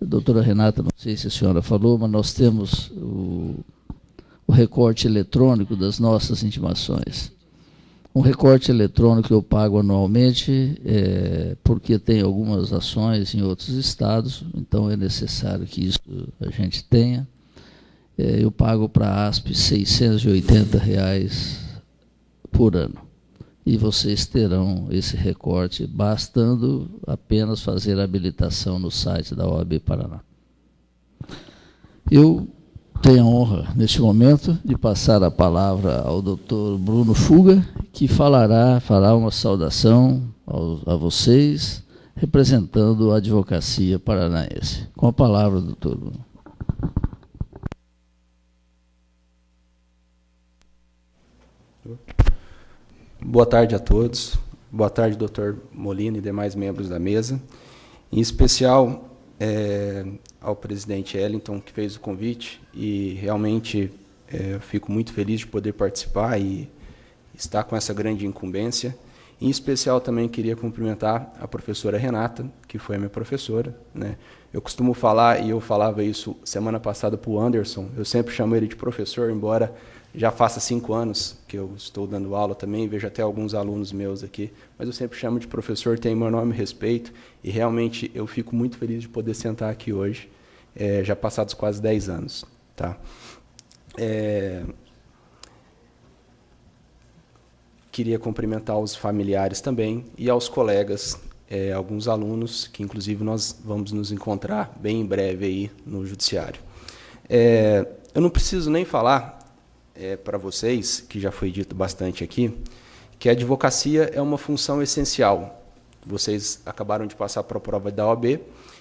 doutora Renata, não sei se a senhora falou, mas nós temos o recorte eletrônico das nossas intimações. Um recorte eletrônico que eu pago anualmente, porque tem algumas ações em outros estados, então é necessário que isso a gente tenha. Eu pago para a ASP R$ 680 por ano. E vocês terão esse recorte, bastando apenas fazer a habilitação no site da OAB Paraná. Eu tenho a honra, neste momento, de passar a palavra ao doutor Bruno Fuga, que fará uma saudação a vocês, representando a advocacia paranaense. Com a palavra, doutor Bruno. Boa tarde a todos. Boa tarde, doutor Molina e demais membros da mesa. Em especial ao presidente Wellington, que fez o convite, e realmente eu fico muito feliz de poder participar e estar com essa grande incumbência. Em especial, também queria cumprimentar a professora Renata, que foi a minha professora, né? Eu costumo falar, e eu falava isso semana passada para o Anderson, eu sempre chamo ele de professor, embora já faça 5 anos que eu estou dando aula também, vejo até alguns alunos meus aqui, mas eu sempre chamo de professor, tenho meu enorme respeito, e realmente eu fico muito feliz de poder sentar aqui hoje, já passados quase 10 anos. Tá? Queria cumprimentar os familiares também e aos colegas, alguns alunos, que inclusive nós vamos nos encontrar bem em breve aí no judiciário. Eu não preciso nem falar para vocês, que já foi dito bastante aqui, que a advocacia é uma função essencial. Vocês acabaram de passar para a prova da OAB,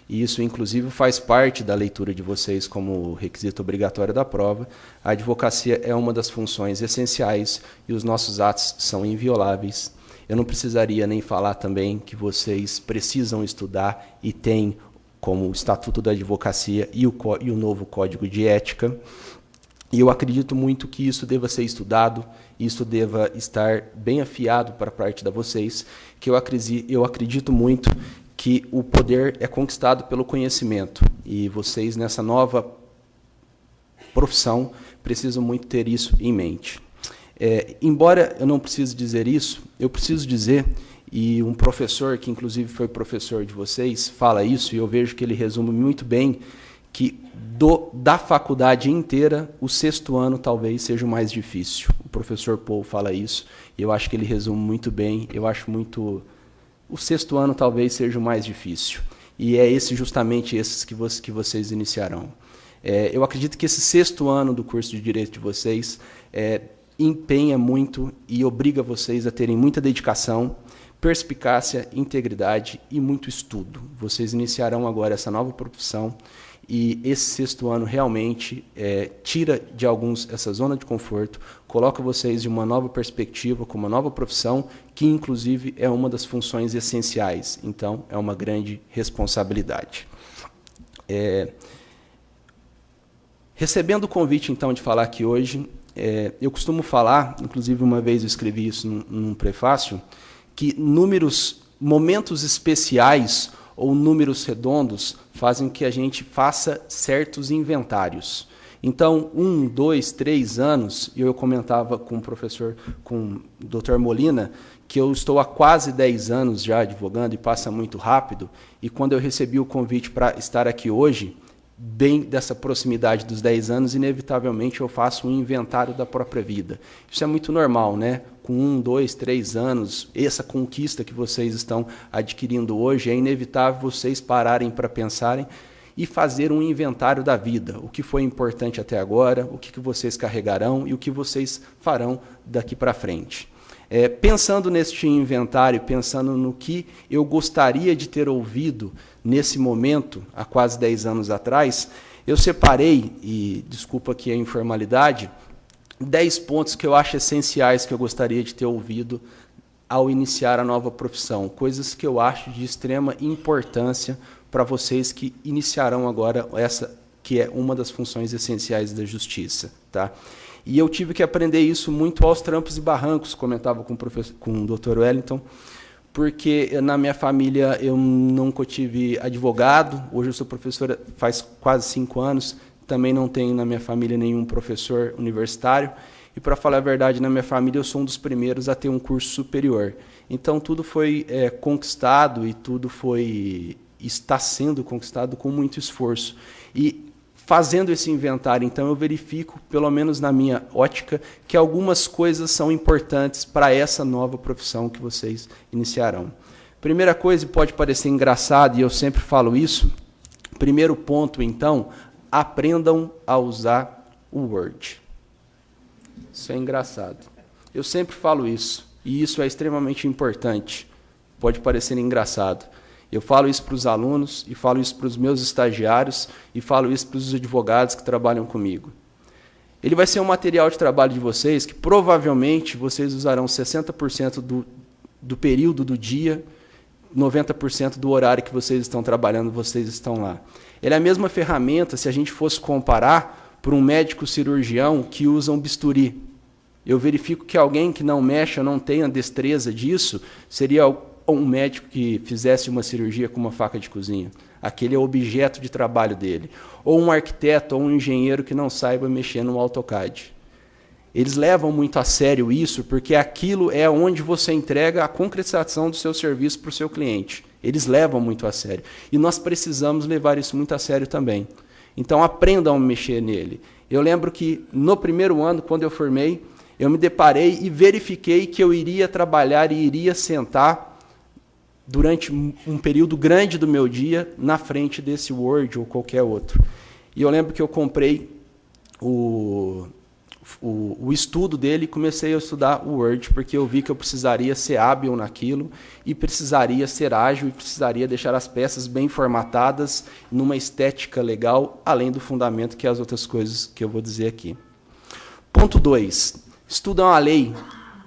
e isso, inclusive, faz parte da leitura de vocês como requisito obrigatório da prova. A advocacia é uma das funções essenciais e os nossos atos são invioláveis. Eu não precisaria nem falar também que vocês precisam estudar e têm como o Estatuto da Advocacia e o novo Código de Ética. E eu acredito muito que isso deva ser estudado, isso deva estar bem afiado para a parte de vocês, que eu acredito muito que o poder é conquistado pelo conhecimento, e vocês, nessa nova profissão, precisam muito ter isso em mente. Embora eu não precise dizer isso, eu preciso dizer, e um professor, que inclusive foi professor de vocês, fala isso, e eu vejo que ele resume muito bem, que da faculdade inteira, o 6º ano talvez seja o mais difícil. O professor Paul fala isso, e eu acho que ele resume muito bem, eu acho muito... O 6º ano talvez seja o mais difícil, e é justamente esses que vocês iniciarão. Eu acredito que esse 6º ano do curso de Direito de vocês empenha muito e obriga vocês a terem muita dedicação, perspicácia, integridade e muito estudo. Vocês iniciarão agora essa nova profissão, e esse 6º ano realmente tira de alguns essa zona de conforto, coloca vocês em uma nova perspectiva, com uma nova profissão, que inclusive é uma das funções essenciais. Então, é uma grande responsabilidade. Recebendo o convite, então, de falar aqui hoje, eu costumo falar, inclusive uma vez eu escrevi isso num prefácio, que momentos especiais ou números redondos fazem que a gente faça certos inventários. Então, 1, 2, 3 anos, e eu comentava com o Dr. Molina, que eu estou há quase 10 anos já advogando e passa muito rápido, e quando eu recebi o convite para estar aqui hoje, bem dessa proximidade dos 10 anos, inevitavelmente eu faço um inventário da própria vida. Isso é muito normal, né? Com 1, 2, 3 anos, essa conquista que vocês estão adquirindo hoje, é inevitável vocês pararem para pensarem e fazer um inventário da vida. O que foi importante até agora, o que vocês carregarão e o que vocês farão daqui para frente. Pensando neste inventário, pensando no que eu gostaria de ter ouvido nesse momento, há quase 10 anos atrás, eu separei, e desculpa aqui a informalidade, 10 pontos que eu acho essenciais que eu gostaria de ter ouvido ao iniciar a nova profissão, coisas que eu acho de extrema importância para vocês que iniciarão agora essa, que é uma das funções essenciais da justiça. Tá? E eu tive que aprender isso muito aos trampos e barrancos, comentava com o Dr. Wellington, porque na minha família eu nunca tive advogado, hoje eu sou professora faz quase 5 anos, também não tenho na minha família nenhum professor universitário, e, para falar a verdade, na minha família eu sou um dos primeiros a ter um curso superior. Então, tudo foi conquistado e tudo está sendo conquistado com muito esforço. E, fazendo esse inventário, então, eu verifico, pelo menos na minha ótica, que algumas coisas são importantes para essa nova profissão que vocês iniciarão. Primeira coisa, pode parecer engraçado, e eu sempre falo isso, primeiro ponto, então, aprendam a usar o Word. Isso é engraçado. Eu sempre falo isso, e isso é extremamente importante. Pode parecer engraçado. Eu falo isso para os alunos, e falo isso para os meus estagiários, e falo isso para os advogados que trabalham comigo. Ele vai ser um material de trabalho de vocês que provavelmente vocês usarão 60% do período do dia, 90% do horário que vocês estão trabalhando, vocês estão lá. Ele é a mesma ferramenta, se a gente fosse comparar, para um médico cirurgião que usa um bisturi. Eu verifico que alguém que não mexe ou não tenha destreza disso, seria um médico que fizesse uma cirurgia com uma faca de cozinha. Aquele é o objeto de trabalho dele. Ou um arquiteto ou um engenheiro que não saiba mexer no AutoCAD. Eles levam muito a sério isso, porque aquilo é onde você entrega a concretização do seu serviço para o seu cliente. Eles levam muito a sério. E nós precisamos levar isso muito a sério também. Então, aprendam a mexer nele. Eu lembro que, no primeiro ano, quando eu formei, eu me deparei e verifiquei que eu iria trabalhar e iria sentar durante um período grande do meu dia na frente desse Word ou qualquer outro. E eu lembro que eu comprei o estudo dele e comecei a estudar o Word, porque eu vi que eu precisaria ser hábil naquilo e precisaria ser ágil e precisaria deixar as peças bem formatadas numa estética legal, além do fundamento que é as outras coisas que eu vou dizer aqui. Ponto 2. Estudam a lei,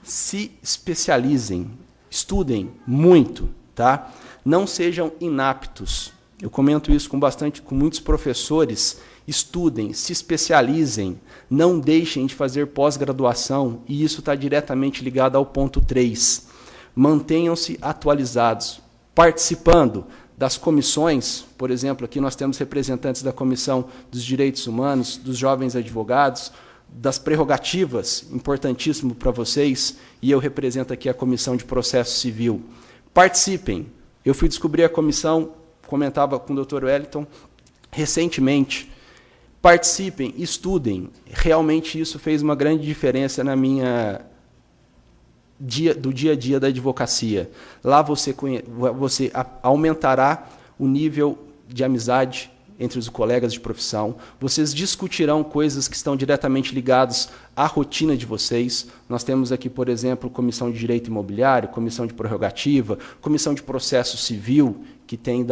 se especializem, estudem muito, tá? Não sejam inaptos. Eu comento isso com muitos professores. Estudem, se especializem, não deixem de fazer pós-graduação, e isso está diretamente ligado ao ponto 3. Mantenham-se atualizados, participando das comissões. Por exemplo, aqui nós temos representantes da Comissão dos Direitos Humanos, dos Jovens Advogados, das prerrogativas, importantíssimo para vocês, e eu represento aqui a Comissão de Processo Civil. Participem. Eu fui descobrir a comissão, comentava com o Dr. Wellington, recentemente. Participem, estudem. Realmente isso fez uma grande diferença na do dia a dia da advocacia. Lá você aumentará o nível de amizade entre os colegas de profissão. Vocês discutirão coisas que estão diretamente ligadas à rotina de vocês. Nós temos aqui, por exemplo, comissão de direito imobiliário, comissão de prerrogativa, comissão de processo civil, que tem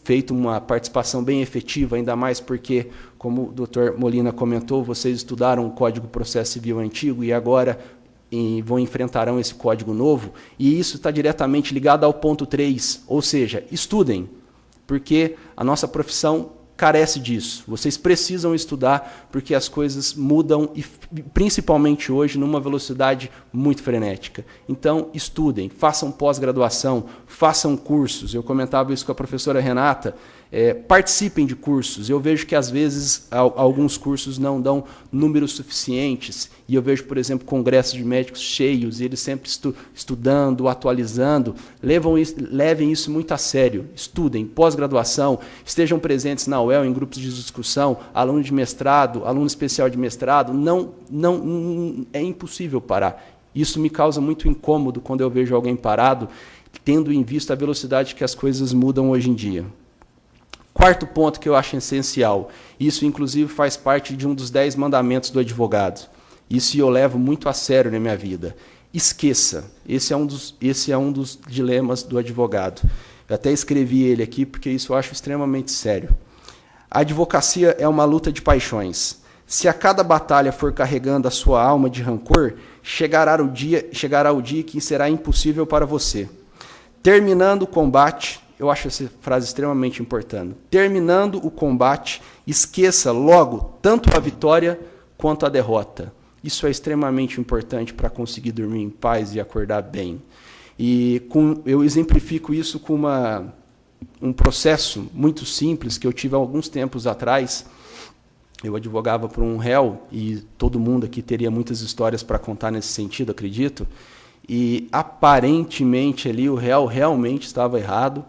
feito uma participação bem efetiva, ainda mais porque, como o Dr. Molina comentou, vocês estudaram o Código de Processo Civil antigo e agora enfrentarão esse código novo, e isso está diretamente ligado ao ponto 3, ou seja, estudem, porque a nossa profissão carece disso. Vocês precisam estudar, porque as coisas mudam, e principalmente hoje, numa velocidade muito frenética. Então, estudem, façam pós-graduação, façam cursos. Eu comentava isso com a professora Renata. Participem de cursos. Eu vejo que, às vezes, alguns cursos não dão números suficientes, e eu vejo, por exemplo, congressos de médicos cheios, e eles sempre estudando, atualizando. Levem isso muito a sério. Estudem, pós-graduação, estejam presentes na UEL, em grupos de discussão, aluno de mestrado, aluno especial de mestrado. Não, é impossível parar. Isso me causa muito incômodo quando eu vejo alguém parado, tendo em vista a velocidade que as coisas mudam hoje em dia. Quarto ponto que eu acho essencial, isso inclusive faz parte de um dos 10 mandamentos do advogado. Isso eu levo muito a sério na minha vida. Esqueça. Esse é um dos dilemas do advogado. Eu até escrevi ele aqui porque isso eu acho extremamente sério. A advocacia é uma luta de paixões. Se a cada batalha for carregando a sua alma de rancor, chegará o dia que será impossível para você. Terminando o combate, eu acho essa frase extremamente importante. Terminando o combate, esqueça logo tanto a vitória quanto a derrota. Isso é extremamente importante para conseguir dormir em paz e acordar bem. E eu exemplifico isso com um processo muito simples que eu tive há alguns tempos atrás. Eu advogava para um réu, e todo mundo aqui teria muitas histórias para contar nesse sentido, acredito. E, aparentemente, ali o réu realmente estava errado,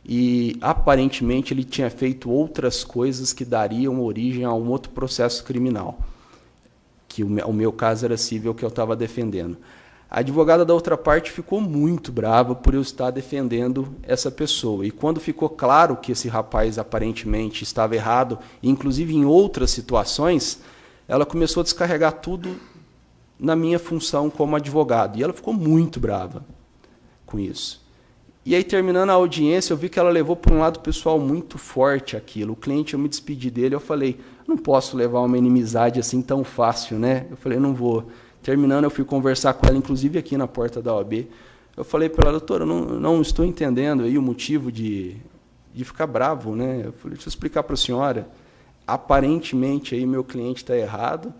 e, aparentemente, ele tinha feito outras coisas que dariam origem a um outro processo criminal, que o meu caso era civil, que eu estava defendendo. A advogada da outra parte ficou muito brava por eu estar defendendo essa pessoa. E quando ficou claro que esse rapaz aparentemente estava errado, inclusive em outras situações, ela começou a descarregar tudo na minha função como advogado. E ela ficou muito brava com isso. E aí, terminando a audiência, eu vi que ela levou para um lado pessoal muito forte aquilo. O cliente, eu me despedi dele, eu falei, não posso levar uma inimizade assim tão fácil, né? Eu falei, não vou. Terminando, eu fui conversar com ela, inclusive aqui na porta da OAB. Eu falei para ela, doutora, eu não estou entendendo aí o motivo de ficar bravo, né? Eu falei, deixa eu explicar para a senhora. Aparentemente, aí meu cliente está errado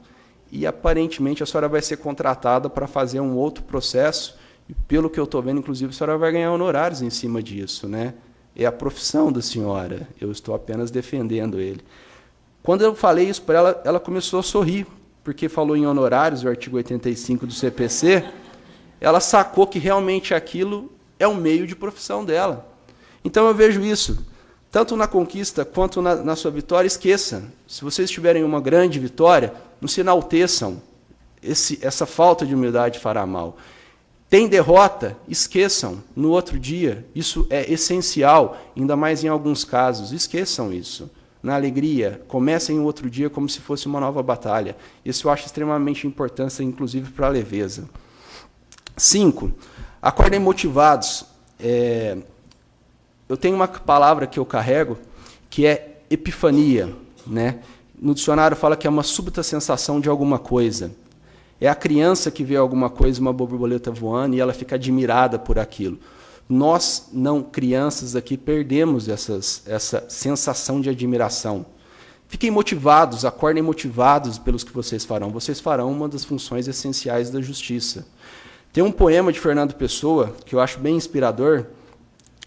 e, aparentemente, a senhora vai ser contratada para fazer um outro processo e, pelo que eu estou vendo, inclusive, a senhora vai ganhar honorários em cima disso, né? É a profissão da senhora, eu estou apenas defendendo ele. Quando eu falei isso para ela, ela começou a sorrir, porque falou em honorários, o artigo 85 do CPC, ela sacou que realmente aquilo é um meio de profissão dela. Então eu vejo isso, tanto na conquista quanto na sua vitória, esqueça. Se vocês tiverem uma grande vitória, não se enalteçam. Essa falta de humildade fará mal. Tem derrota? Esqueçam. No outro dia, isso é essencial, ainda mais em alguns casos. Esqueçam isso. Na alegria, comecem o outro dia como se fosse uma nova batalha. Isso eu acho extremamente importante, inclusive para a leveza. 5. Acordem motivados. Eu tenho uma palavra que eu carrego, que é epifania, né? No dicionário fala que é uma súbita sensação de alguma coisa. É a criança que vê alguma coisa, uma borboleta voando, e ela fica admirada por aquilo. Nós, não crianças aqui, perdemos essa sensação de admiração. Fiquem motivados, acordem motivados pelos que vocês farão. Vocês farão uma das funções essenciais da justiça. Tem um poema de Fernando Pessoa, que eu acho bem inspirador,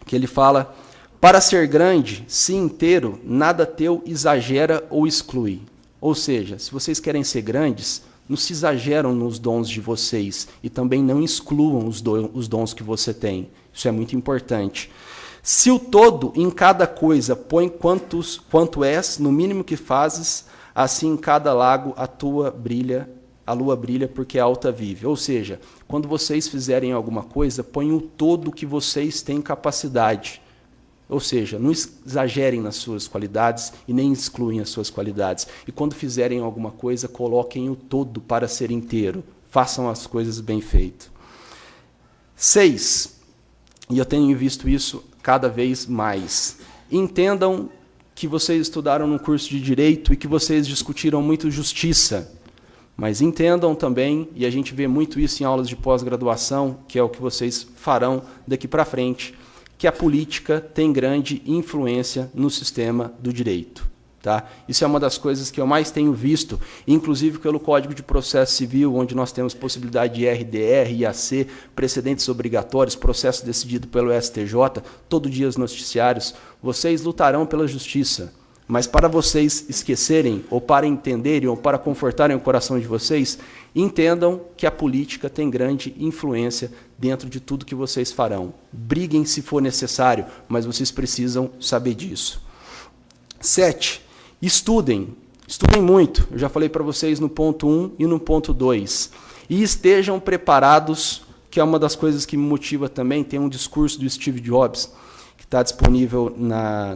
que ele fala, para ser grande, se inteiro, nada teu exagera ou exclui. Ou seja, se vocês querem ser grandes, não se exageram nos dons de vocês e também não excluam os dons que você tem. Isso é muito importante. Se o todo em cada coisa põe quanto és, no mínimo que fazes, assim em cada lago a lua brilha porque a alta vive. Ou seja, quando vocês fizerem alguma coisa, põem o todo que vocês têm capacidade. Ou seja, não exagerem nas suas qualidades e nem excluem as suas qualidades. E quando fizerem alguma coisa, coloquem o todo para ser inteiro. Façam as coisas bem feitas. 6. E eu tenho visto isso cada vez mais. Entendam que vocês estudaram num curso de Direito e que vocês discutiram muito justiça. Mas entendam também, e a gente vê muito isso em aulas de pós-graduação, que é o que vocês farão daqui para frente, que a política tem grande influência no sistema do direito. Tá? Isso é uma das coisas que eu mais tenho visto, inclusive pelo Código de Processo Civil, onde nós temos possibilidade de RDR, IAC, precedentes obrigatórios, processo decidido pelo STJ, todo dia os noticiários. Vocês lutarão pela justiça, mas para vocês esquecerem, ou para entenderem, ou para confortarem o coração de vocês, entendam que a política tem grande influência dentro de tudo que vocês farão. Briguem se for necessário, mas vocês precisam saber disso. 7. Estudem muito, eu já falei para vocês no ponto 1 e no ponto 2. E estejam preparados, que é uma das coisas que me motiva também, tem um discurso do Steve Jobs, que está disponível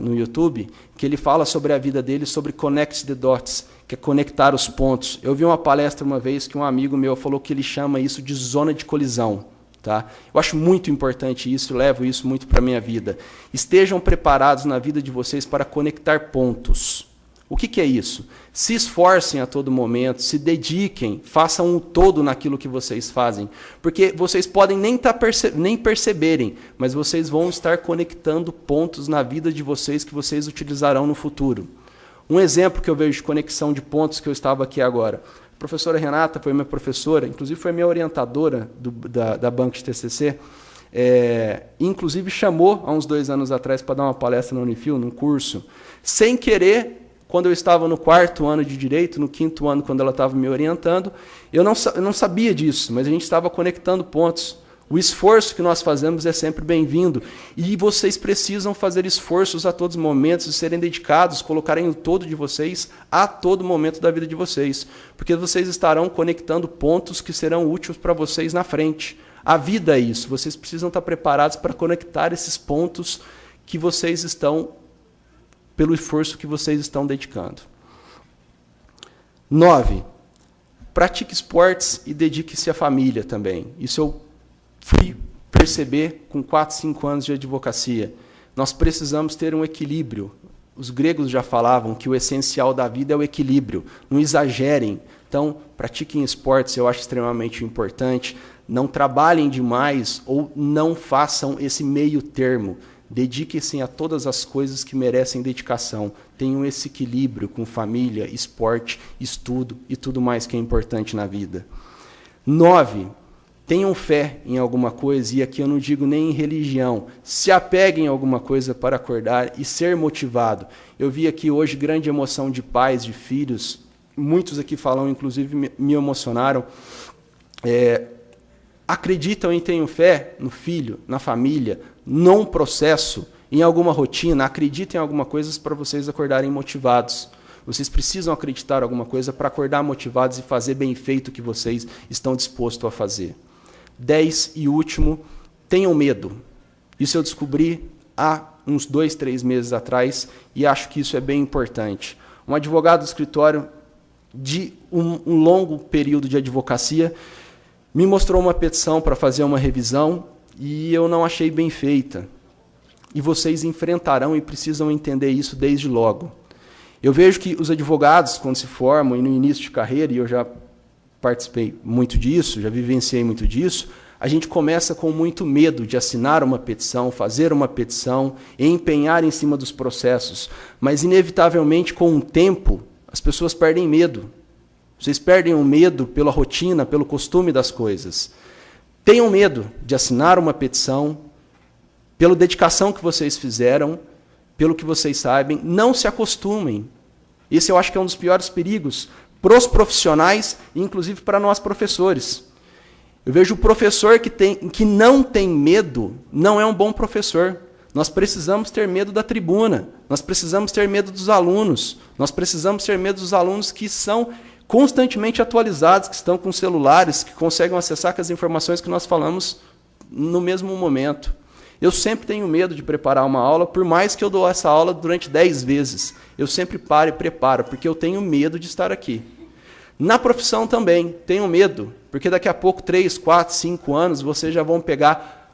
no YouTube, que ele fala sobre a vida dele, sobre connect the dots, que é conectar os pontos. Eu vi uma palestra uma vez que um amigo meu falou que ele chama isso de zona de colisão. Tá? Eu acho muito importante isso, levo isso muito para a minha vida. Estejam preparados na vida de vocês para conectar pontos. O que é isso? Se esforcem a todo momento, se dediquem, façam um todo naquilo que vocês fazem. Porque vocês podem nem perceberem, mas vocês vão estar conectando pontos na vida de vocês que vocês utilizarão no futuro. Um exemplo que eu vejo de conexão de pontos que eu estava aqui agora. A professora Renata foi minha professora, inclusive foi minha orientadora da banca de TCC, inclusive chamou, há uns 2 anos atrás, para dar uma palestra na Unifil, num curso, sem querer. Quando eu estava no 4º ano de Direito, no 5º ano, quando ela estava me orientando, eu não sabia disso, mas a gente estava conectando pontos. O esforço que nós fazemos é sempre bem-vindo. E vocês precisam fazer esforços a todos os momentos, serem dedicados, colocarem o todo de vocês a todo momento da vida de vocês. Porque vocês estarão conectando pontos que serão úteis para vocês na frente. A vida é isso. Vocês precisam estar preparados para conectar esses pontos que vocês estão pelo esforço que vocês estão dedicando. 9. Pratique esportes e dedique-se à família também. Isso eu fui perceber com 4, 5 anos de advocacia. Nós precisamos ter um equilíbrio. Os gregos já falavam que o essencial da vida é o equilíbrio. Não exagerem. Então, pratiquem esportes, eu acho extremamente importante. Não trabalhem demais ou não façam esse meio termo. Dediquem-se a todas as coisas que merecem dedicação. Tenham esse equilíbrio com família, esporte, estudo e tudo mais que é importante na vida. 9. Tenham fé em alguma coisa, e aqui eu não digo nem em religião. Se apeguem a alguma coisa para acordar e ser motivado. Eu vi aqui hoje grande emoção de pais, de filhos. Muitos aqui falam, inclusive me emocionaram. Acreditam e tenham fé no filho, na família, num processo, em alguma rotina. Acreditem em alguma coisa para vocês acordarem motivados. Vocês precisam acreditar em alguma coisa para acordar motivados e fazer bem feito o que vocês estão dispostos a fazer. 10 e último, tenham medo. Isso eu descobri há uns 2, 3 meses atrás e acho que isso é bem importante. Um advogado do escritório de um longo período de advocacia me mostrou uma petição para fazer uma revisão e eu não achei bem feita. E vocês enfrentarão e precisam entender isso desde logo. Eu vejo que os advogados, quando se formam e no início de carreira, e eu já participei muito disso, já vivenciei muito disso, a gente começa com muito medo de assinar uma petição, fazer uma petição, e empenhar em cima dos processos. Mas, inevitavelmente, com o tempo, as pessoas perdem medo. Vocês perdem o medo pela rotina, pelo costume das coisas. Tenham medo de assinar uma petição, pela dedicação que vocês fizeram, pelo que vocês sabem. Não se acostumem. Esse eu acho que é um dos piores perigos para os profissionais e, inclusive, para nós professores. Eu vejo o professor que não tem medo, não é um bom professor. Nós precisamos ter medo da tribuna, nós precisamos ter medo dos alunos, nós precisamos ter medo dos alunos que são constantemente atualizados, que estão com celulares, que conseguem acessar com as informações que nós falamos no mesmo momento. Eu sempre tenho medo de preparar uma aula, por mais que eu dou essa aula durante 10 vezes. Eu sempre paro e preparo, porque eu tenho medo de estar aqui. Na profissão também, tenho medo, porque daqui a pouco, 3, 4, 5 anos, vocês já vão pegar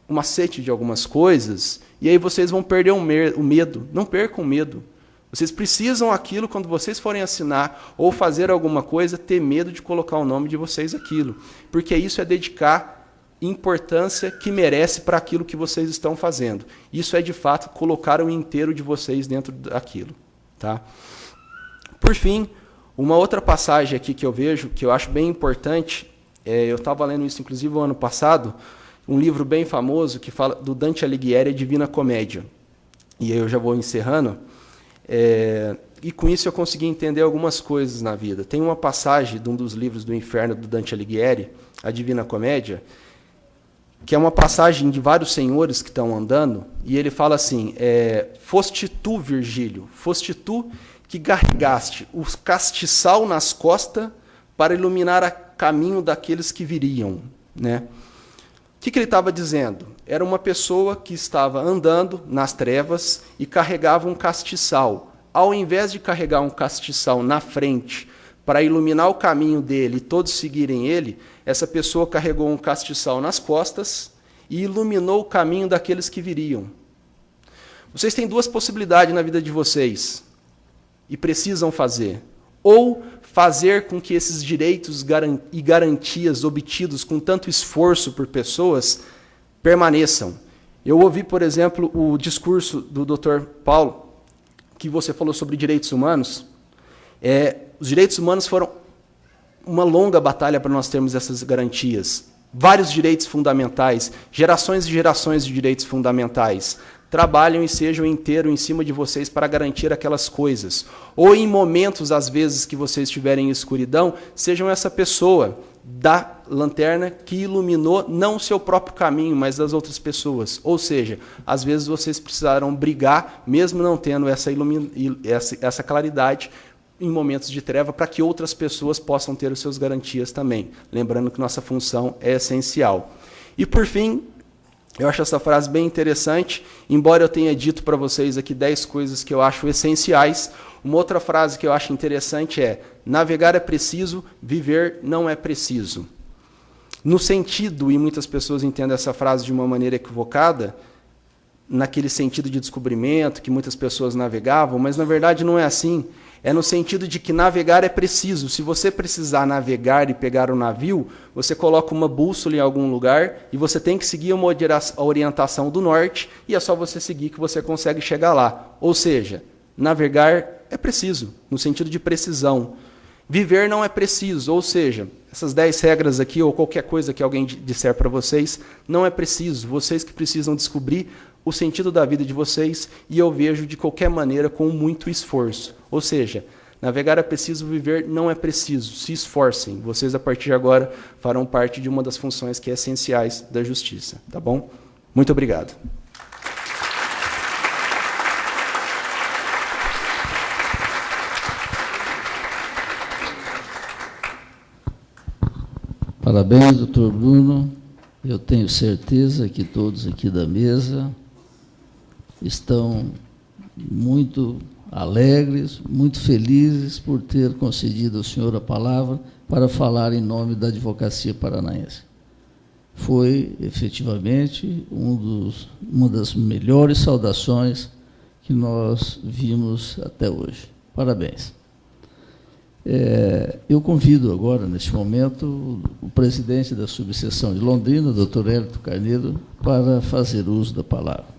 um macete de algumas coisas, e aí vocês vão perder o medo. Não percam o medo. Vocês precisam aquilo, quando vocês forem assinar ou fazer alguma coisa, ter medo de colocar o nome de vocês aquilo. Porque isso é dedicar importância que merece para aquilo que vocês estão fazendo. Isso é, de fato, colocar o inteiro de vocês dentro daquilo. Tá? Por fim, uma outra passagem aqui que eu vejo, que eu acho bem importante, eu estava lendo isso, inclusive, o ano passado, um livro bem famoso que fala do Dante Alighieri, A Divina Comédia. E aí eu já vou encerrando. E com isso eu consegui entender algumas coisas na vida. Tem uma passagem de um dos livros do Inferno, do Dante Alighieri, A Divina Comédia, que é uma passagem de vários senhores que estão andando, e ele fala assim, foste tu, Virgílio, foste tu que carregaste o castiçal nas costas para iluminar o caminho daqueles que viriam. Né? O que ele estava dizendo? Era uma pessoa que estava andando nas trevas e carregava um castiçal. Ao invés de carregar um castiçal na frente para iluminar o caminho dele e todos seguirem ele, essa pessoa carregou um castiçal nas costas e iluminou o caminho daqueles que viriam. Vocês têm 2 possibilidades na vida de vocês e precisam fazer. Ou fazer com que esses direitos e garantias obtidos com tanto esforço por pessoas permaneçam. Eu ouvi, por exemplo, o discurso do Dr. Paulo, que você falou sobre direitos humanos. Os direitos humanos foram uma longa batalha para nós termos essas garantias. Vários direitos fundamentais, gerações e gerações de direitos fundamentais, trabalham e sejam inteiros em cima de vocês para garantir aquelas coisas. Ou em momentos, às vezes, que vocês estiverem em escuridão, sejam essa pessoa da lanterna que iluminou não o seu próprio caminho, mas das outras pessoas. Ou seja, às vezes vocês precisaram brigar, mesmo não tendo essa claridade, em momentos de treva, para que outras pessoas possam ter as suas garantias também. Lembrando que nossa função é essencial. E, por fim, eu acho essa frase bem interessante, embora eu tenha dito para vocês aqui 10 coisas que eu acho essenciais, uma outra frase que eu acho interessante é: navegar é preciso, viver não é preciso. No sentido, e muitas pessoas entendem essa frase de uma maneira equivocada, naquele sentido de descobrimento, que muitas pessoas navegavam, mas na verdade não é assim. É no sentido de que navegar é preciso. Se você precisar navegar e pegar o navio, você coloca uma bússola em algum lugar e você tem que seguir uma orientação do norte e é só você seguir que você consegue chegar lá. Ou seja, navegar é preciso, no sentido de precisão. Viver não é preciso, ou seja, essas 10 regras aqui ou qualquer coisa que alguém disser para vocês, não é preciso. Vocês que precisam descobrir o sentido da vida de vocês, e eu vejo de qualquer maneira com muito esforço. Ou seja, navegar é preciso, viver não é preciso. Se esforcem. Vocês, a partir de agora, farão parte de uma das funções que é essenciais da justiça. Tá bom? Muito obrigado. Parabéns, doutor Bruno. Eu tenho certeza que todos aqui da mesa estão muito alegres, muito felizes por ter concedido ao senhor a palavra para falar em nome da advocacia paranaense. Foi, efetivamente, uma das melhores saudações que nós vimos até hoje. Parabéns. Eu convido agora, neste momento, o presidente da subseção de Londrina, doutor Hélito Carneiro, para fazer uso da palavra.